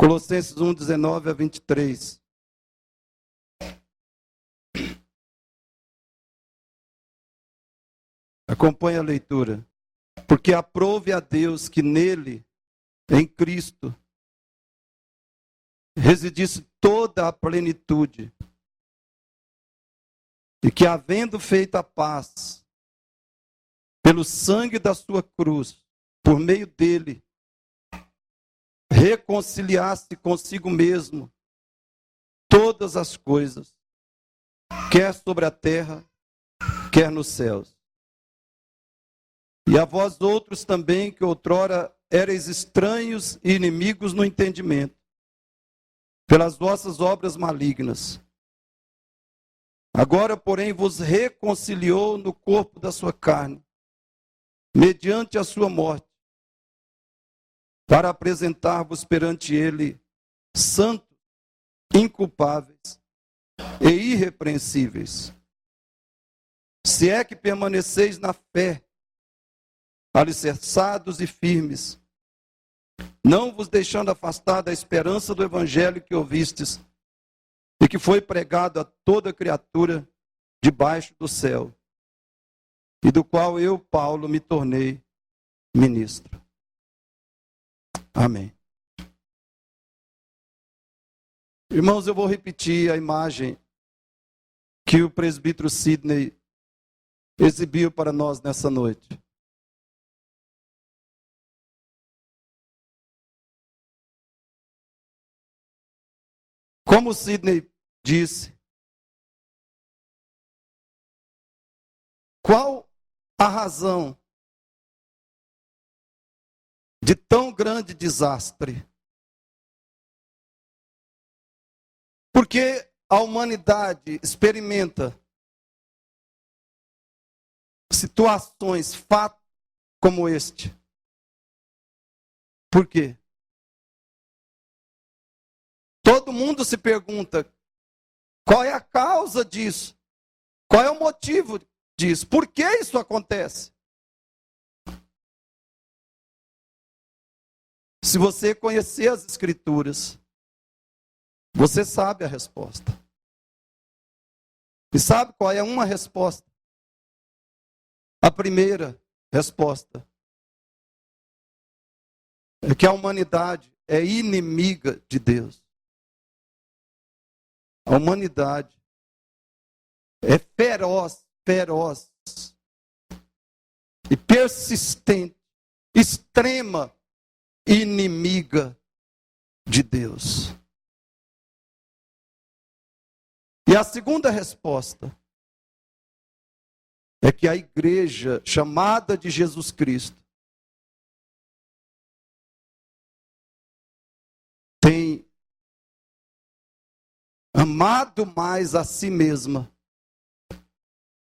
Colossenses 1, 19 a 23. Acompanhe a leitura. Porque aprove a Deus que nele, em Cristo, residisse toda a plenitude, e que, havendo feito a paz, pelo sangue da sua cruz, por meio dele, reconciliasse consigo mesmo todas as coisas, quer sobre a terra, quer nos céus. E a vós outros também, que outrora erais estranhos e inimigos no entendimento, pelas vossas obras malignas. Agora, porém, vos reconciliou no corpo da sua carne, mediante a sua morte, para apresentar-vos perante ele santos, inculpáveis e irrepreensíveis. Se é que permaneceis na fé, alicerçados e firmes, não vos deixando afastar da esperança do evangelho que ouvistes, e que foi pregado a toda criatura debaixo do céu, e do qual eu, Paulo, me tornei ministro. Amém. Irmãos, eu vou repetir a imagem que o presbítero Sidney exibiu para nós nessa noite. Como Sidney disse, qual a razão de tão grande desastre? Porque a humanidade experimenta situações, fatos como este. Por quê? Todo mundo se pergunta, qual é a causa disso? Qual é o motivo disso? Por que isso acontece? Se você conhecer as Escrituras, você sabe a resposta. E sabe qual é uma resposta? A primeira resposta é que a humanidade é inimiga de Deus. A humanidade é feroz e persistente, extrema inimiga de Deus. E a segunda resposta é que a igreja chamada de Jesus Cristo tem amado mais a si mesma.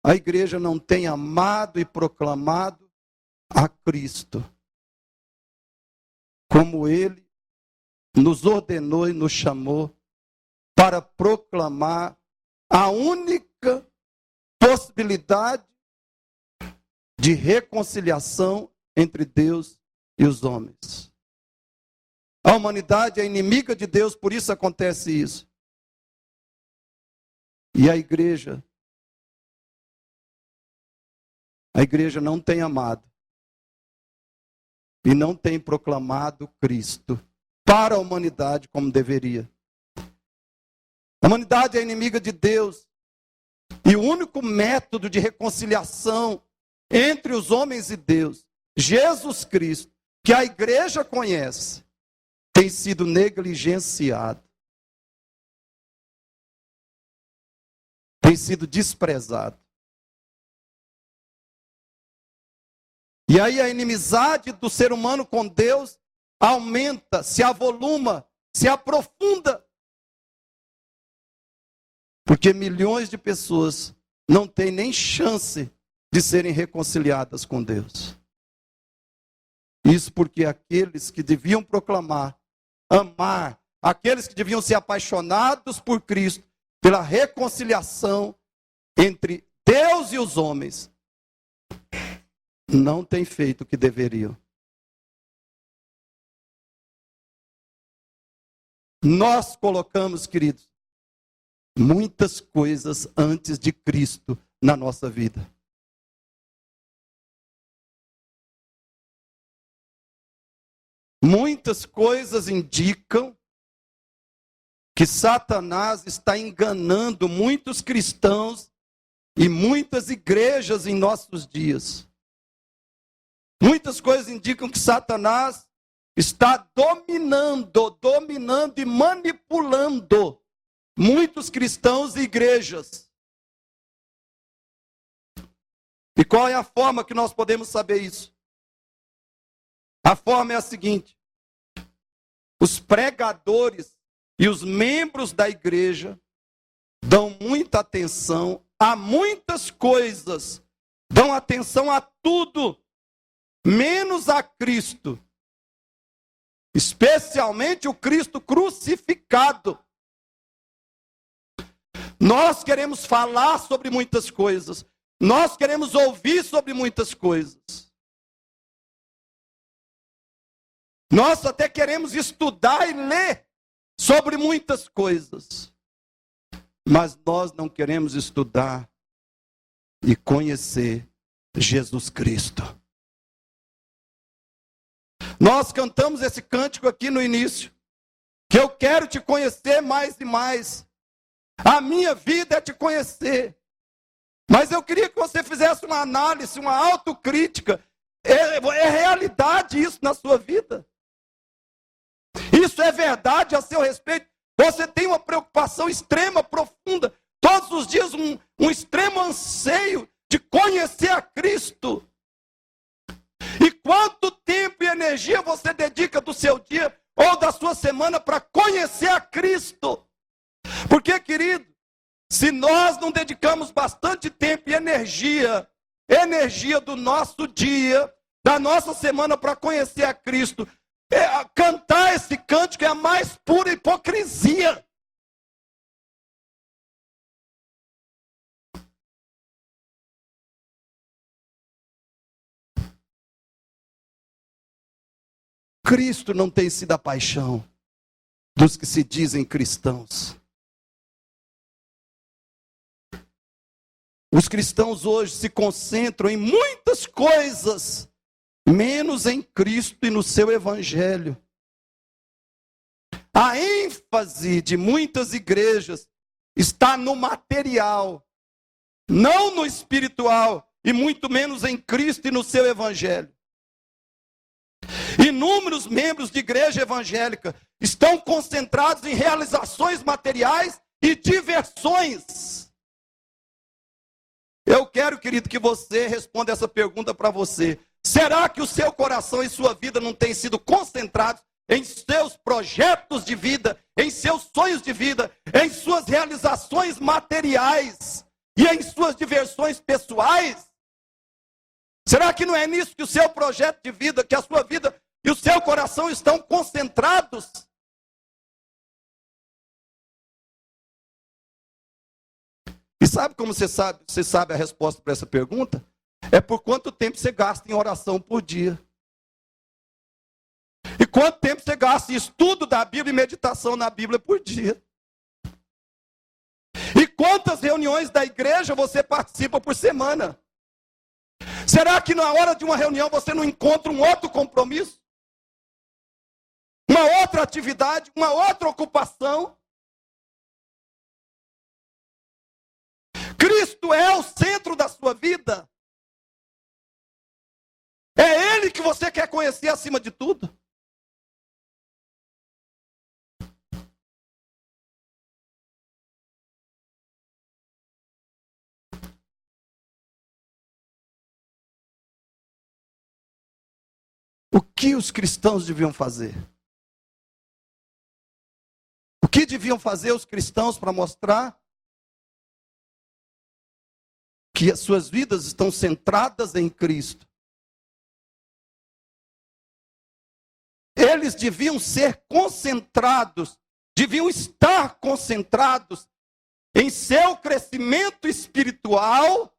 A igreja não tem amado e proclamado a Cristo, como Ele nos ordenou e nos chamou para proclamar a única possibilidade de reconciliação entre Deus e os homens. A humanidade é inimiga de Deus, por isso acontece isso. E a igreja não tem amado e não tem proclamado Cristo para a humanidade como deveria. A humanidade é inimiga de Deus e o único método de reconciliação entre os homens e Deus, Jesus Cristo, que a igreja conhece, tem sido negligenciado. Tem sido desprezado. E aí a inimizade do ser humano com Deus aumenta, se avoluma, se aprofunda. Porque milhões de pessoas não têm nem chance de serem reconciliadas com Deus. Isso porque aqueles que deviam proclamar, amar, aqueles que deviam ser apaixonados por Cristo, pela reconciliação entre Deus e os homens, não têm feito o que deveriam. Nós colocamos, queridos, muitas coisas antes de Cristo na nossa vida. Muitas coisas indicam que Satanás está enganando muitos cristãos e muitas igrejas em nossos dias. Muitas coisas indicam que Satanás está dominando e manipulando muitos cristãos e igrejas. E qual é a forma que nós podemos saber isso? A forma é a seguinte: os pregadores e os membros da igreja dão muita atenção a muitas coisas, dão atenção a tudo, menos a Cristo. Especialmente o Cristo crucificado. Nós queremos falar sobre muitas coisas. Nós queremos ouvir sobre muitas coisas. Nós até queremos estudar e ler sobre muitas coisas. Mas nós não queremos estudar e conhecer Jesus Cristo. Nós cantamos esse cântico aqui no início, que eu quero te conhecer mais e mais. A minha vida é te conhecer. Mas eu queria que você fizesse uma análise, uma autocrítica. É realidade isso na sua vida? Isso é verdade a seu respeito? Você tem uma preocupação extrema, profunda, todos os dias um extremo anseio de conhecer a Cristo. E quanto tempo e energia você dedica do seu dia ou da sua semana para conhecer a Cristo? Porque, querido, se nós não dedicamos bastante tempo e energia do nosso dia, da nossa semana para conhecer a Cristo, cantar esse cântico é a mais pura hipocrisia. Cristo não tem sido a paixão dos que se dizem cristãos. Os cristãos hoje se concentram em muitas coisas, menos em Cristo e no seu Evangelho. A ênfase de muitas igrejas está no material, não no espiritual, e muito menos em Cristo e no seu Evangelho. Inúmeros membros de igreja evangélica estão concentrados em realizações materiais e diversões. Eu quero, querido, que você responda essa pergunta para você. Será que o seu coração e sua vida não têm sido concentrados em seus projetos de vida, em seus sonhos de vida, em suas realizações materiais e em suas diversões pessoais? Será que não é nisso que o seu projeto de vida, que a sua vida e o seu coração estão concentrados? E sabe como você sabe a resposta para essa pergunta? É por quanto tempo você gasta em oração por dia. E quanto tempo você gasta em estudo da Bíblia e meditação na Bíblia por dia. E quantas reuniões da igreja você participa por semana. Será que na hora de uma reunião você não encontra um outro compromisso? Uma outra atividade, uma outra ocupação? Cristo é o centro da sua vida? É Ele que você quer conhecer acima de tudo? O que os cristãos deviam fazer? O que deviam fazer os cristãos para mostrar que as suas vidas estão centradas em Cristo? Eles deviam ser concentrados, deviam estar concentrados em seu crescimento espiritual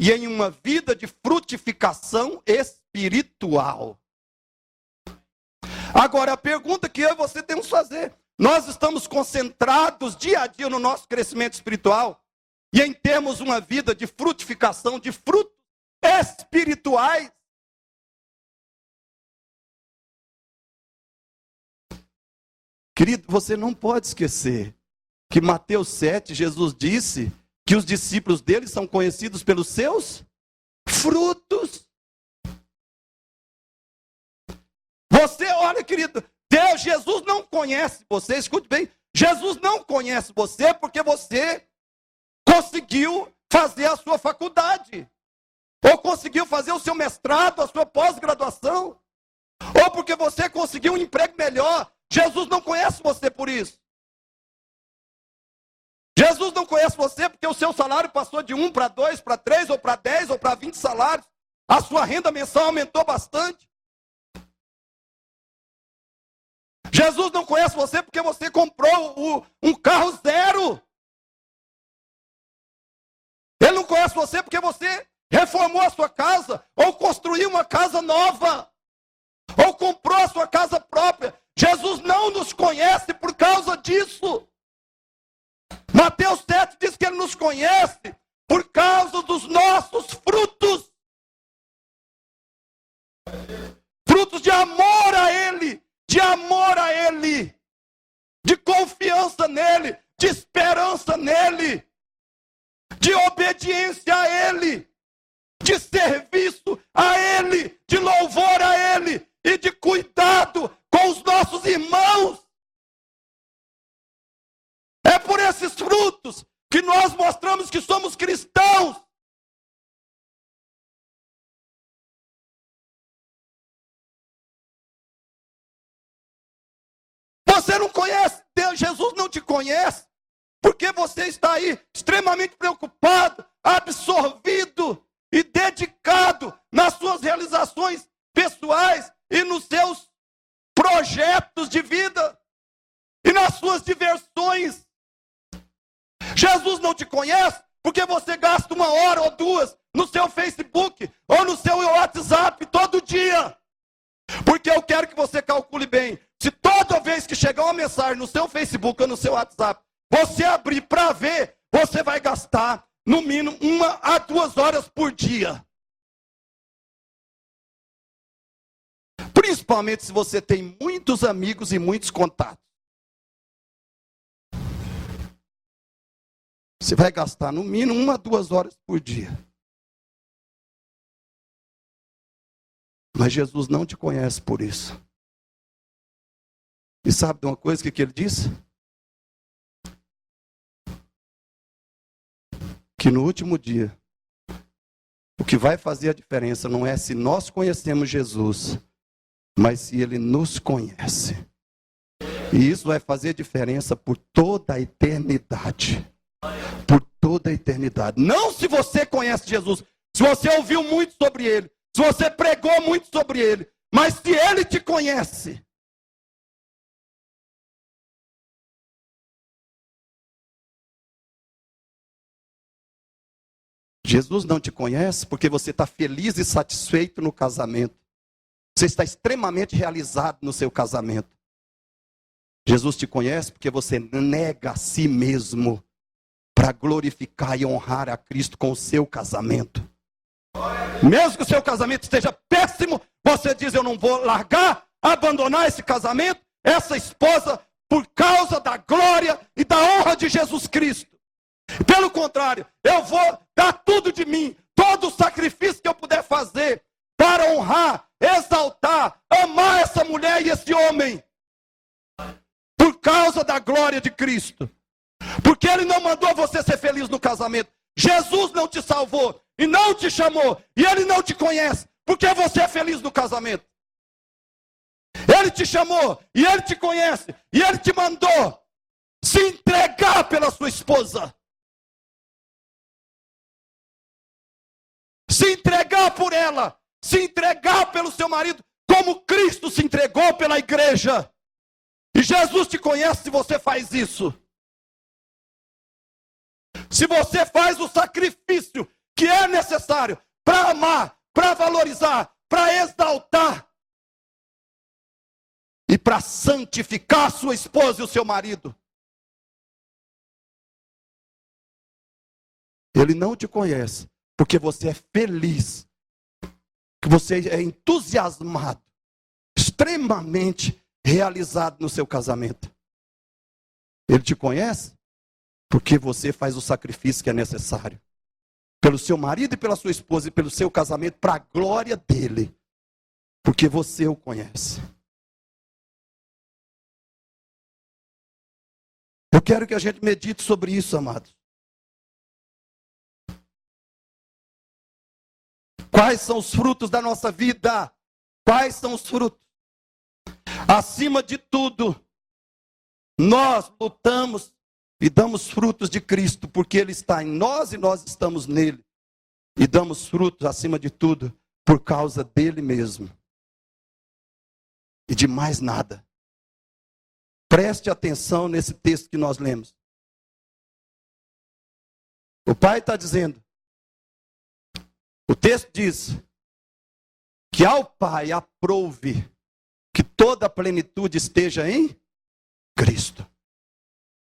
e em uma vida de frutificação espiritual. Agora, a pergunta que eu e você temos que fazer: nós estamos concentrados dia a dia no nosso crescimento espiritual e em termos uma vida de frutificação, de frutos espirituais. Querido, você não pode esquecer que Mateus 7, Jesus disse que os discípulos dele são conhecidos pelos seus frutos. Você, olha, querido, Deus, Jesus não conhece você, escute bem, Jesus não conhece você porque você conseguiu fazer a sua faculdade, ou conseguiu fazer o seu mestrado, a sua pós-graduação, ou porque você conseguiu um emprego melhor. Jesus não conhece você por isso. Jesus não conhece você porque o seu salário passou de 1 para 2, para 3, ou para 10, ou para 20 salários. A sua renda mensal aumentou bastante. Jesus não conhece você porque você comprou um carro zero. Ele não conhece você porque você reformou a sua casa, ou construiu uma casa nova, ou comprou a sua casa própria. Jesus não nos conhece por causa disso. Mateus 7 diz que ele nos conhece por causa dos nossos frutos. Frutos de amor a Ele, de amor a Ele, de confiança nele, de esperança nele, de obediência a Ele, de serviço a Ele, de louvor a Ele e de cuidado com os nossos irmãos. É por esses frutos que nós mostramos que somos cristãos. Você não conhece Deus, Jesus não te conhece, porque você está aí extremamente preocupado, absorvido e dedicado nas suas realizações pessoais e nos seus projetos de vida e nas suas diversões. Jesus não te conhece porque você gasta 1 hora ou 2 no seu Facebook ou no seu WhatsApp todo dia. Porque eu quero que você calcule bem. Se toda vez que chegar uma mensagem no seu Facebook ou no seu WhatsApp, você abrir para ver, você vai gastar no mínimo 1 a 2 horas por dia. Principalmente se você tem muitos amigos e muitos contatos. Você vai gastar no mínimo 1 a 2 horas por dia. Mas Jesus não te conhece por isso. E sabe de uma coisa que ele disse? Que no último dia, o que vai fazer a diferença não é se nós conhecemos Jesus, mas se Ele nos conhece. E isso vai fazer diferença por toda a eternidade. Por toda a eternidade. Não se você conhece Jesus, se você ouviu muito sobre Ele, se você pregou muito sobre Ele, mas se Ele te conhece. Jesus não te conhece porque você está feliz e satisfeito no casamento. Você está extremamente realizado no seu casamento. Jesus te conhece porque você nega a si mesmo para glorificar e honrar a Cristo com o seu casamento. Mesmo que o seu casamento esteja péssimo, você diz: eu não vou largar, abandonar esse casamento, essa esposa, por causa da glória e da honra de Jesus Cristo. Pelo contrário, eu vou dar tudo de mim, todo o sacrifício que eu puder fazer, para honrar, exaltar, amar essa mulher e esse homem, por causa da glória de Cristo. Porque Ele não mandou você ser feliz no casamento. Jesus não te salvou e não te chamou, e Ele não te conhece porque você é feliz no casamento. Ele te chamou e Ele te conhece, e Ele te mandou se entregar pela sua esposa, se entregar por ela, se entregar pelo seu marido, como Cristo se entregou pela igreja. E Jesus te conhece se você faz isso. Se você faz o sacrifício que é necessário para amar, para valorizar, para exaltar e para santificar a sua esposa e o seu marido. Ele não te conhece, porque você é feliz, que você é entusiasmado, extremamente realizado no seu casamento. Ele te conhece porque você faz o sacrifício que é necessário. Pelo seu marido e pela sua esposa e pelo seu casamento, para a glória dele. Porque você o conhece. Eu quero que a gente medite sobre isso, amados. Quais são os frutos da nossa vida? Quais são os frutos? Acima de tudo, nós lutamos e damos frutos de Cristo, porque Ele está em nós e nós estamos nele. E damos frutos, acima de tudo, por causa dele mesmo. E de mais nada. Preste atenção nesse texto que nós lemos. O Pai está dizendo, o texto diz, que ao Pai aprouve que toda a plenitude esteja em Cristo.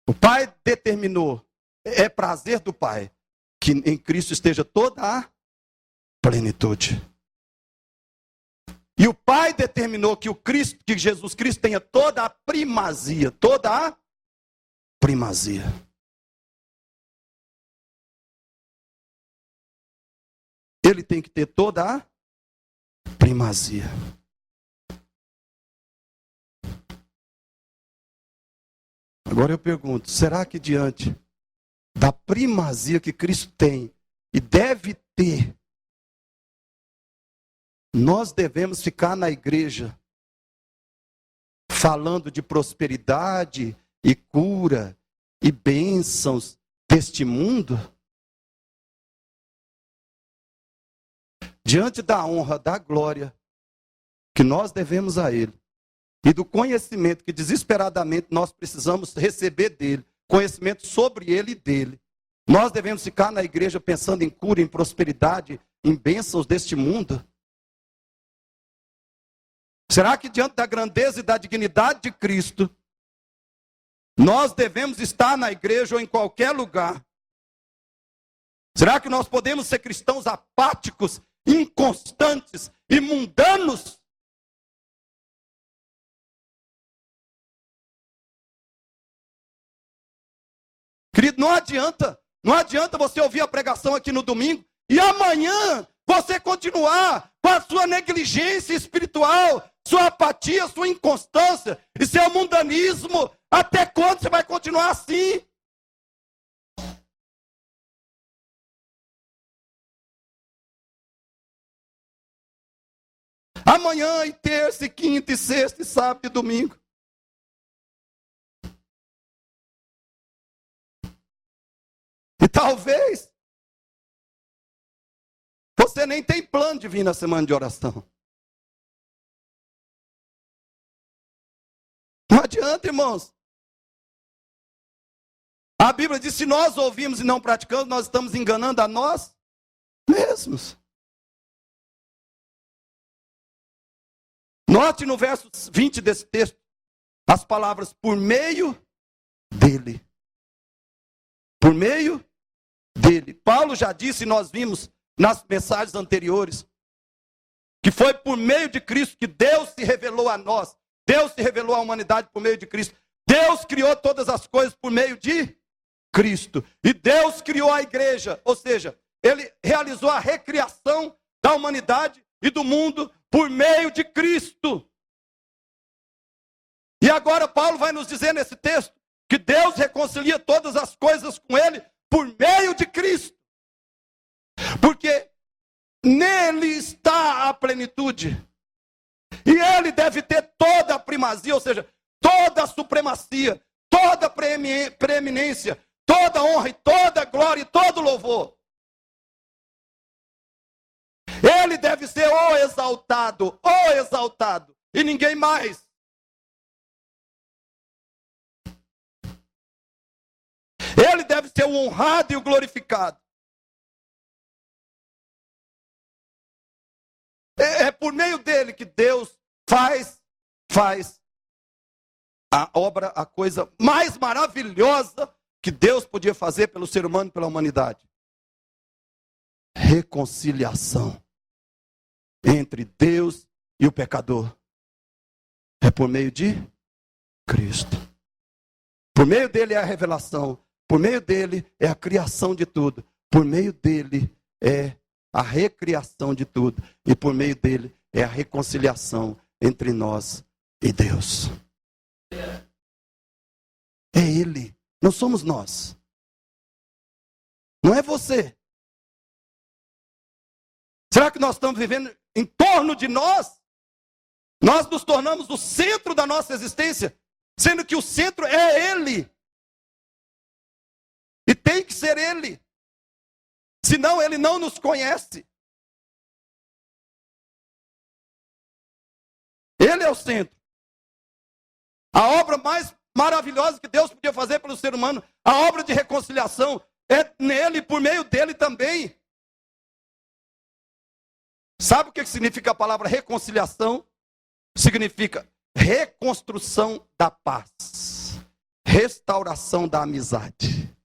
O Pai determinou, é prazer do Pai, que em Cristo esteja toda a plenitude. E o Pai determinou que que Jesus Cristo tenha toda a primazia, toda a primazia. Ele tem que ter toda a primazia. Agora eu pergunto, será que diante da primazia que Cristo tem e deve ter, nós devemos ficar na igreja falando de prosperidade e cura e bênçãos deste mundo? Diante da honra, da glória que nós devemos a Ele e do conhecimento que desesperadamente nós precisamos receber dEle, conhecimento sobre Ele e dEle, nós devemos ficar na igreja pensando em cura, em prosperidade, em bênçãos deste mundo? Será que diante da grandeza e da dignidade de Cristo, nós devemos estar na igreja ou em qualquer lugar? Será que nós podemos ser cristãos apáticos, inconstantes e mundanos? Querido, não adianta você ouvir a pregação aqui no domingo e amanhã você continuar com a sua negligência espiritual, sua apatia, sua inconstância e seu mundanismo. Até quando você vai continuar assim? Amanhã e terça e quinta e sexta e sábado e domingo. E talvez você nem tem plano de vir na semana de oração. Não adianta, irmãos. A Bíblia diz, se nós ouvimos e não praticamos, nós estamos enganando a nós mesmos. Note no verso 20 desse texto, as palavras, por meio dele. Por meio dele. Paulo já disse, nós vimos nas mensagens anteriores, que foi por meio de Cristo que Deus se revelou a nós. Deus se revelou à humanidade por meio de Cristo. Deus criou todas as coisas por meio de Cristo. E Deus criou a igreja, ou seja, Ele realizou a recriação da humanidade e do mundo por meio de Cristo. E agora Paulo vai nos dizer nesse texto que Deus reconcilia todas as coisas com Ele por meio de Cristo. Porque nele está a plenitude. E Ele deve ter toda a primazia, ou seja, toda a supremacia, toda a preeminência, toda a honra e toda a glória e todo o louvor. Ele deve ser o exaltado, e ninguém mais. Ele deve ser o honrado e o glorificado. É por meio dele que Deus faz a coisa mais maravilhosa que Deus podia fazer pelo ser humano e pela humanidade. Reconciliação entre Deus e o pecador. É por meio de Cristo. Por meio dele é a revelação. Por meio dele é a criação de tudo. Por meio dele é a recriação de tudo. E por meio dele é a reconciliação entre nós e Deus. É ele, não somos nós. Não é você. Será que nós estamos vivendo em torno de nós? Nós nos tornamos o centro da nossa existência, sendo que o centro é ele. E tem que ser ele. Senão ele não nos conhece. Ele é o centro. A obra mais maravilhosa que Deus podia fazer pelo ser humano, a obra de reconciliação, é nele, por meio dele também. Sabe o que significa a palavra reconciliação? Significa reconstrução da paz, restauração da amizade.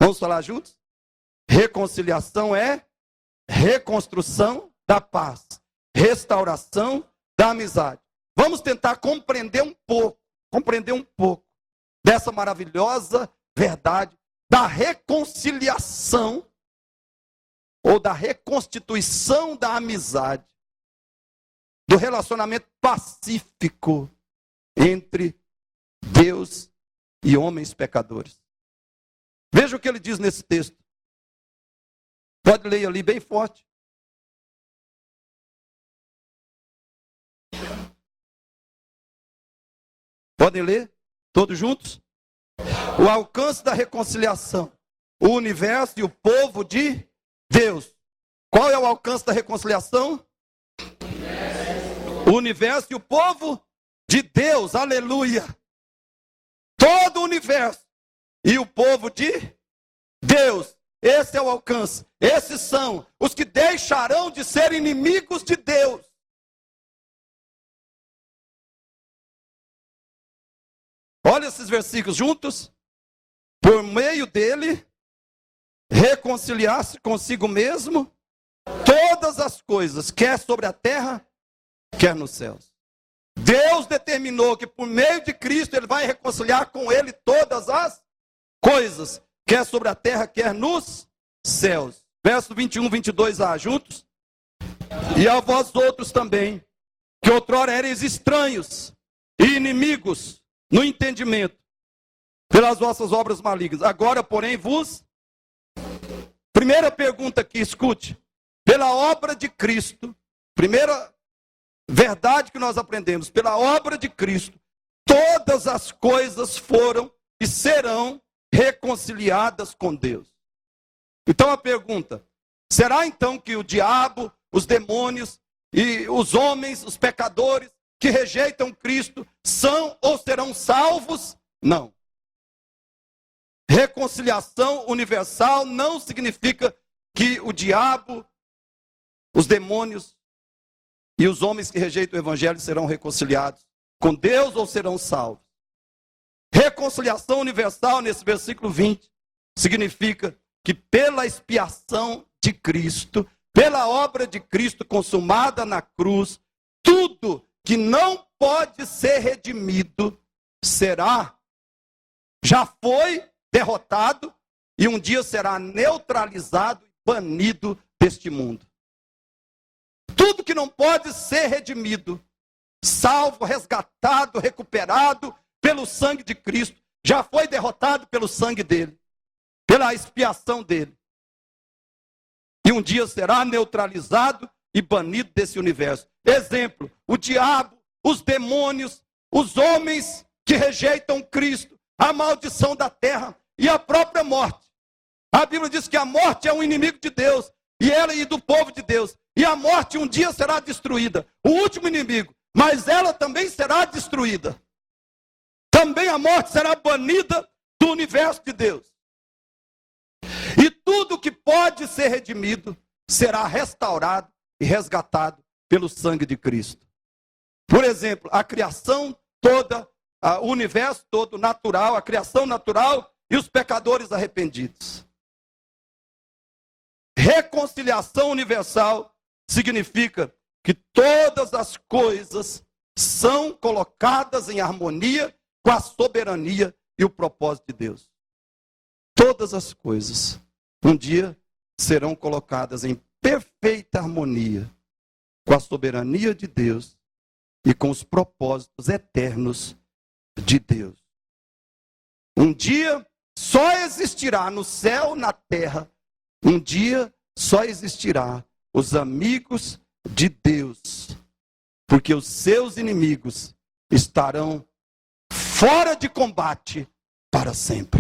Vamos falar juntos? Reconciliação é reconstrução da paz, restauração da amizade. Vamos tentar compreender um pouco dessa maravilhosa verdade da reconciliação ou da reconstituição da amizade, do relacionamento pacífico entre Deus e homens pecadores. Veja o que ele diz nesse texto. Pode ler ali bem forte. Podem ler? Todos juntos? O alcance da reconciliação. O universo e o povo de Deus. Qual é o alcance da reconciliação? O universo e o povo de Deus. Aleluia. Todo o universo e o povo de Deus. Esse é o alcance. Esses são os que deixarão de ser inimigos de Deus. Olha esses versículos juntos. Por meio dele, reconciliar-se consigo mesmo todas as coisas, quer sobre a terra, quer nos céus. Deus determinou que por meio de Cristo ele vai reconciliar com ele todas as coisas, quer sobre a terra, quer nos céus. Verso 21, 22a, juntos. E a vós outros também, que outrora eres estranhos e inimigos no entendimento, pelas vossas obras malignas. Agora, porém, vos... Primeira pergunta aqui, escute. Pela obra de Cristo, primeira verdade que nós aprendemos, pela obra de Cristo, todas as coisas foram e serão reconciliadas com Deus. Então a pergunta, será então que o diabo, os demônios e os homens, os pecadores que rejeitam Cristo, são ou serão salvos? Não. Reconciliação universal não significa que o diabo, os demônios e os homens que rejeitam o evangelho serão reconciliados com Deus ou serão salvos. Reconciliação universal, nesse versículo 20, significa que pela expiação de Cristo, pela obra de Cristo consumada na cruz, tudo que não pode ser redimido já foi derrotado e um dia será neutralizado e banido deste mundo. Tudo que não pode ser redimido, salvo, resgatado, recuperado pelo sangue de Cristo, já foi derrotado pelo sangue dele, pela expiação dele. E um dia será neutralizado e banido desse universo. Exemplo, o diabo, os demônios, os homens que rejeitam Cristo, a maldição da terra e a própria morte. A Bíblia diz que a morte é um inimigo de Deus e do povo de Deus. E a morte um dia será destruída, o último inimigo, mas ela também será destruída. Também a morte será banida do universo de Deus. E tudo que pode ser redimido será restaurado e resgatado pelo sangue de Cristo. Por exemplo, a criação toda o universo todo natural, a criação natural e os pecadores arrependidos. Reconciliação universal significa que todas as coisas são colocadas em harmonia com a soberania e o propósito de Deus. Todas as coisas, um dia, serão colocadas em perfeita harmonia com a soberania de Deus e com os propósitos eternos de Deus. Um dia só existirá no céu, na terra, um dia só existirá os amigos de Deus, porque os seus inimigos estarão fora de combate para sempre.